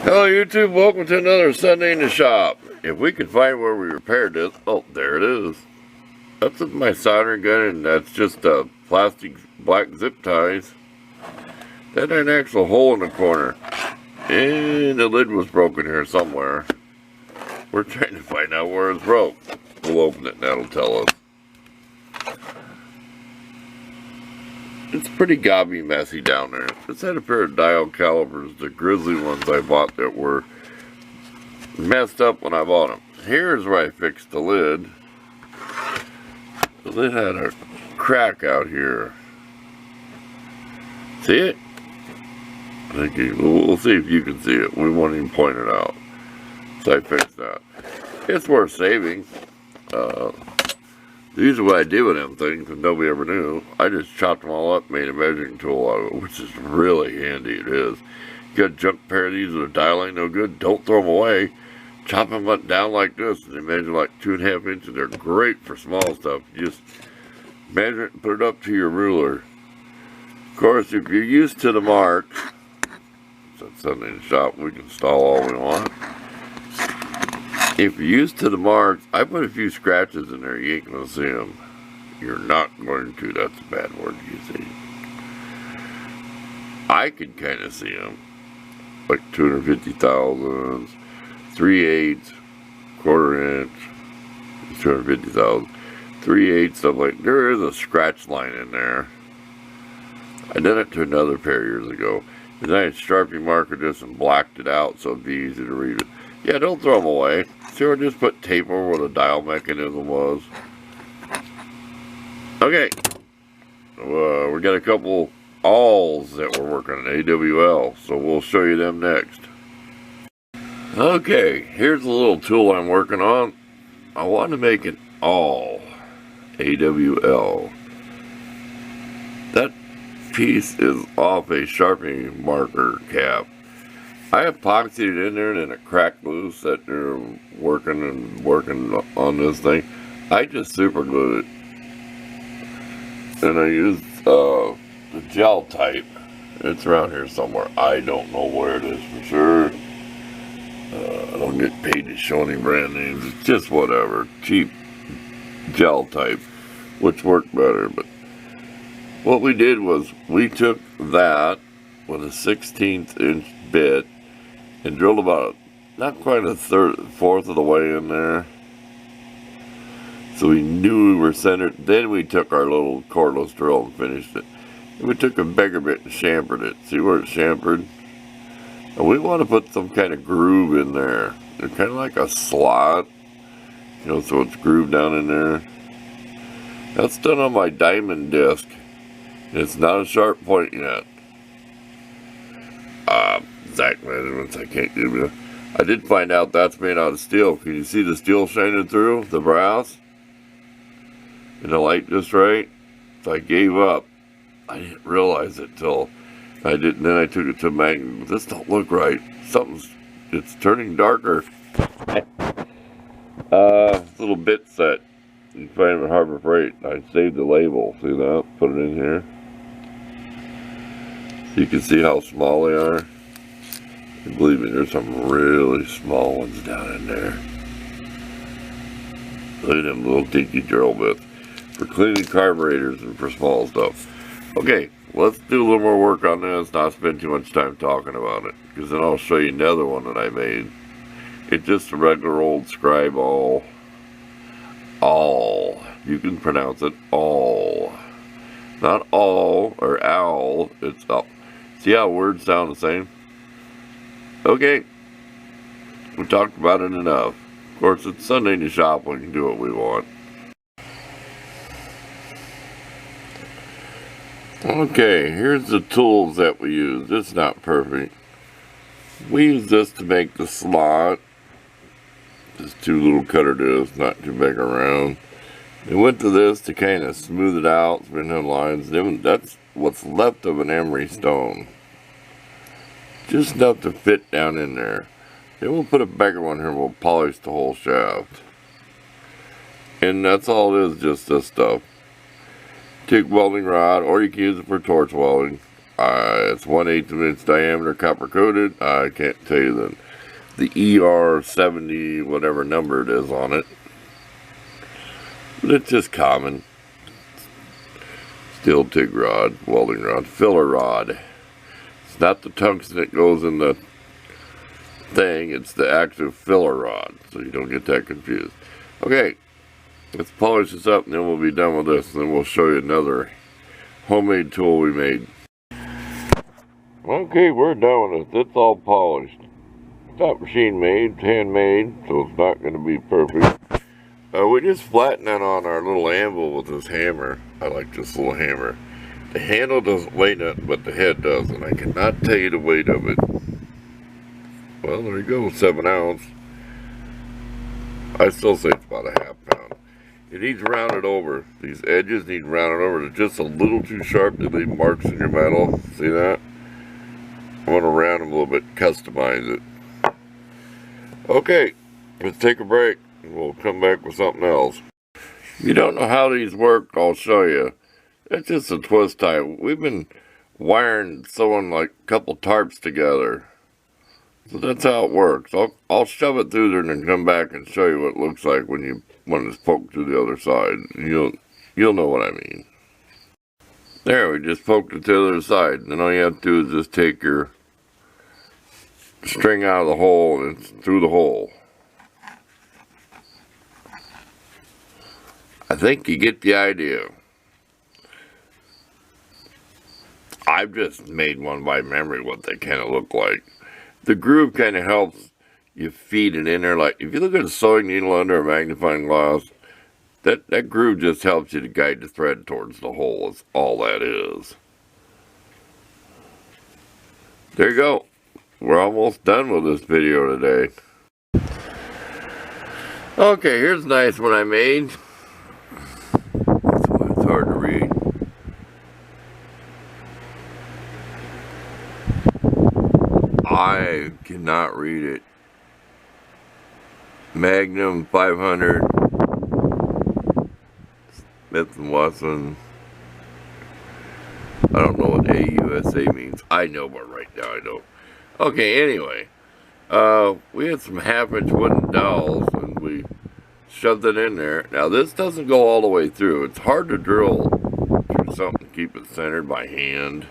Hello YouTube, welcome to another Sunday in the shop. If we can find where we repaired this, oh there it is. That's my soldering gun, and that's just plastic black zip ties. That had an actual hole in the corner, and the lid was broken here somewhere. We're trying to find out where it's broke. We'll open it and that'll tell us. It's pretty gobby messy down there. This had a pair of dial calipers, the grizzly ones I bought that were messed up when I bought them. Here's where I fixed the lid. The lid had a crack out here. See it? I think we'll see if you can see it. We won't even point it out. So I fixed that. It's worth saving. Usually what I did with them things, and nobody ever knew, I just chopped them all up, made a measuring tool out of it, which is really handy. It is. You got a junk pair of these with a dial ain't no good, don't throw them away. Chop them up down like this, and they measure like 2.5 inches. They're great for small stuff. You just measure it and put it up to your ruler. Of course, if you're used to the marks, so it's something in the shop, we can install all we want. If you're used to the marks, I put a few scratches in there. You ain't going to see them. You're not going to. That's a bad word to see. I can kind of see them. Like 250 thousandths, 3/8, quarter inch, 250 thousandths, 3/8, stuff like. There is a scratch line in there. I did it to another pair years ago. And I had Sharpie marker this and blacked it out so it'd be easy to read it. Yeah, don't throw them away. Sure, just put tape over where the dial mechanism was. Okay. We got a couple awls that we're working on, AWL, so we'll show you them next. Okay, here's the little tool I'm working on. I want to make an awl, AWL. That piece is off a Sharpie marker cap. I epoxied it in there and then it cracked loose that they're working on this thing. I just super glued it. And I used the gel type. It's around here somewhere. I don't know where it is for sure. I don't get paid to show any brand names. It's just whatever. Cheap gel type, which worked better. But what we did was we took that with a 1/16 inch bit and drilled about not quite a fourth of the way in there, so we knew we were centered. Then we took our little cordless drill and finished it. And we took a bigger bit and chamfered it. See where it's chamfered? And we want to put some kind of groove in there. They're kind of like a slot, you know, so it's grooved down in there. That's done on my diamond disc. It's not a sharp point yet. Exact measurements I can't give you. I did find out that's made out of steel. Can you see the steel shining through the brass? And the light just right? So I gave up. I didn't realize it till I didn't. Then I took it to a magnet. This don't look right. It's turning darker. Little bit set. You can find them at Harbor Freight. I saved the label. See that? Put it in here. So you can see how small they are. And believe me, there's some really small ones down in there. Look at them little dinky drill bits for cleaning carburetors and for small stuff. Okay, let's do a little more work on this, not spend too much time talking about it, because then I'll show you another one that I made. It's just a regular old scribe awl. Awl. You can pronounce it awl. Not all or owl, it's awl. See how words sound the same? Okay, we talked about it enough. Of course, it's Sunday in the shop. We can do what we want. Okay, here's the tools that we use. It's not perfect. We use this to make the slot. Just two little cutter discs, not too big around. We went to this to kind of smooth it out, spin the lines. That's what's left of an emery stone. Just enough to fit down in there. Then we'll put a bigger one here and we'll polish the whole shaft. And that's all it is, just this stuff. Take welding rod, or you can use it for torch welding. It's 1/8 of an inch diameter, copper coated. I can't tell you the ER70, whatever number it is on it. But it's just common. Steel TIG rod, welding rod, filler rod. It's not the tungsten that goes in the thing, it's the active filler rod, so you don't get that confused. Okay, let's polish this up and then we'll be done with this, and then we'll show you another homemade tool we made. Okay, we're done with it. It's all polished. It's not machine made, it's handmade, so it's not going to be perfect. We just flattened that on our little anvil with this hammer. I like this little hammer. The handle doesn't weigh nothing, but the head does, and I cannot tell you the weight of it. Well, there you go, 7 ounce. I still say it's about a ½ pound. It needs rounded over. These edges need rounded over. They're just a little too sharp to leave marks in your metal. See that? I want to round them a little bit, customize it. Okay, let's take a break. We'll come back with something else. If you don't know how these work, I'll show you. It's just a twist tie. We've been wiring, sewing like a couple tarps together. So that's how it works. I'll shove it through there and then come back and show you what it looks like when it's poked to the other side. You'll know what I mean. There, we just poked it to the other side. And then all you have to do is just take your string out of the hole and it's through the hole. I think you get the idea. I've just made one by memory what they kind of look like. The groove kind of helps you feed it in there. Like if you look at a sewing needle under a magnifying glass, that groove just helps you to guide the thread towards the hole. Is all that is. There you go. We're almost done with this video today. Okay, here's a nice one I made. It's hard to read. I cannot read it. Magnum 500 Smith & Wesson. I don't know what AUSA means. I know, but right now I don't. Okay, anyway. We had some half-inch wooden dowels and we shoved it in there. Now this doesn't go all the way through. It's hard to drill through something to keep it centered by hand.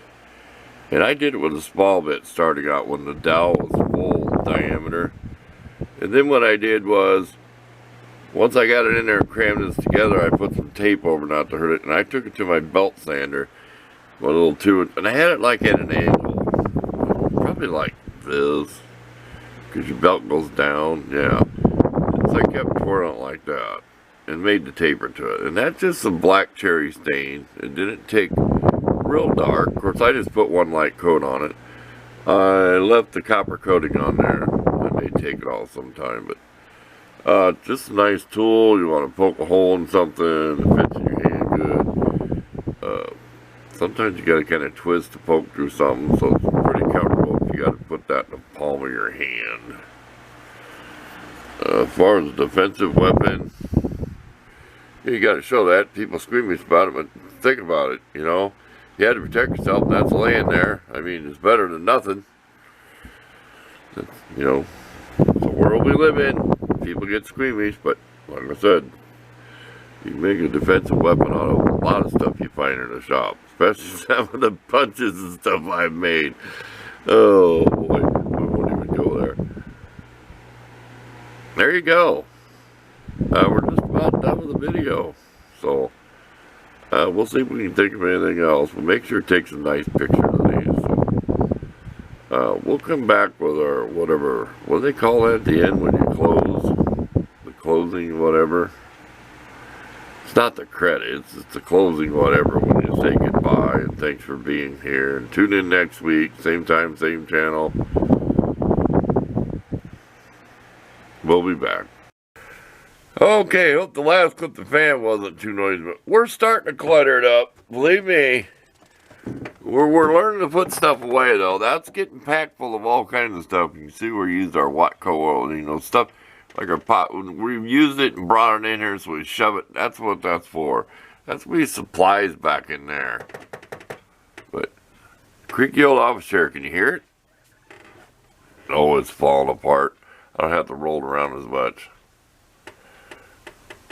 And I did it with a small bit starting out when the dowel was full diameter. And then what I did was, once I got it in there and crammed this together, I put some tape over not to hurt it. And I took it to my belt sander, my little tube, and I had it like at an angle. Probably like this, because your belt goes down, yeah. So I kept twirling it like that and made the taper to it. And that's just some black cherry stain. It didn't take real dark. Of course, I just put one light coat on it. I left the copper coating on there. I may take it off sometime, but just a nice tool. You want to poke a hole in something, it fits in your hand good. Sometimes you got to kind of twist to poke through something, so it's pretty comfortable if you got to put that in the palm of your hand. As far as a defensive weapon, you got to show that. People squeamish about it, but think about it, you know. You had to protect yourself, and that's laying there. I mean, it's better than nothing. That's, you know, it's the world we live in. People get squeamish, but like I said, you can make a defensive weapon out of a lot of stuff you find in a shop. Especially some of the punches and stuff I've made. Oh boy, we won't even go there. There you go. We're just about done with the video. So, we'll see if we can think of anything else. We'll make sure to take some nice pictures of these. So, we'll come back with our whatever. What do they call that at the end when you close? The closing whatever. It's not the credits. It's the closing whatever when you say goodbye and thanks for being here. And tune in next week. Same time, same channel. We'll be back. Okay, hope the last clip the fan wasn't too noisy, but we're starting to clutter it up. Believe me, we're learning to put stuff away though. That's getting packed full of all kinds of stuff. You can see we used our Watco oil, you know, stuff like our pot. We've used it and brought it in here, so we shove it. That's what that's for. That's we supplies back in there. But Creaky old office chair, can you hear it? Oh, it's falling apart. I don't have to roll it around as much.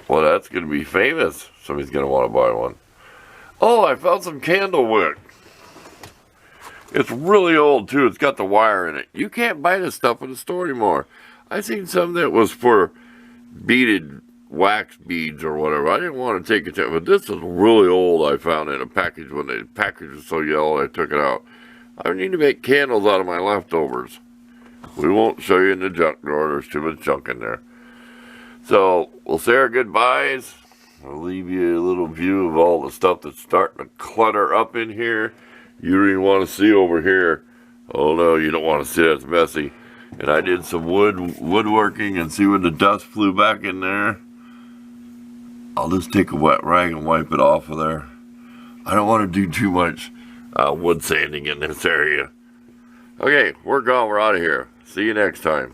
Well, that's going to be famous. Somebody's going to want to buy one. Oh, I found some candle wick. It's really old, too. It's got the wire in it. You can't buy this stuff in the store anymore. I seen some that was for beaded wax beads or whatever. I didn't want to take it to, but this is really old. I found in a package when the package was so yellow I took it out. I need to make candles out of my leftovers. We won't show you in the junk drawer. There's too much junk in there. So we'll say our goodbyes. I'll leave you a little view of all the stuff that's starting to clutter up in here. You don't even want to see over here. Oh no, you don't want to see that. It's messy. And I did some woodworking and see when the dust flew back in there. I'll just take a wet rag and wipe it off of there. I don't want to do too much wood sanding in this area. Okay, we're gone. We're out of here. See you next time.